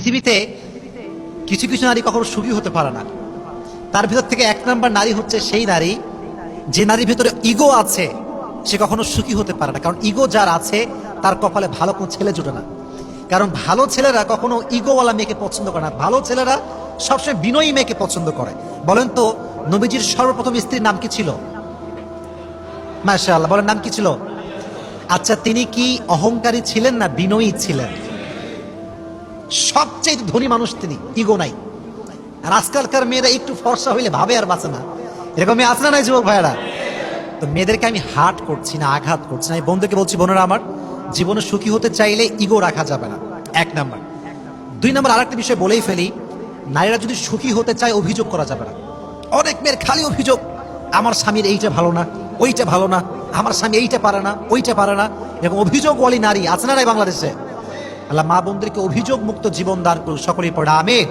পৃথিবীতে কিছু কিছু নারী কখনো সুখী হতে পারে না। তার ভিতর থেকে এক নাম্বার নারী হচ্ছে সেই নারী যে নারীর ভিতরে ইগো আছে, সে কখনো সুখী হতে পারে না। কারণ ইগো যার আছে তার কপালে ভালো কোনো ছেলে জুটে না। কারণ ভালো ছেলেরা কখনো ইগোওয়ালা মেয়েকে পছন্দ করে না। ভালো ছেলেরা সবসময় বিনয়ী মেয়েকে পছন্দ করে। বলেন তো, নবীজির সর্বপ্রথম স্ত্রীর নাম কি ছিল? মাশাআল্লাহ, বলেন নাম কি ছিল? আচ্ছা, তিনি কি অহংকারী ছিলেন না বিনয়ী ছিলেন? সবচেয়ে ধনী মানুষ তিনি, ইগো নাই। আর আজকালকার মেয়েরা একটু ফর্সা হইলে ভাবে আর বাঁচে না, এরকম মেয়ে আছে না নাই যুবক ভাইয়েরা? তো মেয়েদেরকে আমি হার্ট করছি না, আঘাত করছি না। এই বন্ধুকে বলছি, বোনেরা আমার, জীবনে সুখী হতে চাইলে ইগো রাখা যাবে না, এক নাম্বার। দুই নাম্বার আরেকটা বিষয় বলেই ফেলি, নারীরা যদি সুখী হতে চায় অভিযোগ করা যাবে না। অনেক মেয়ের খালি অভিযোগ, আমার স্বামীর এইটা ভালো না, ওইটা ভালো না, আমার স্বামী এইটা পারে না, ওইটা পারে না। এরকম অভিযোগওয়ালী নারী আছে না নাই বাংলাদেশে? আল্লাহ মা বোনদেরকে অভিযোগ মুক্ত জীবন দান করুন, সকলেই পড়া আমিন।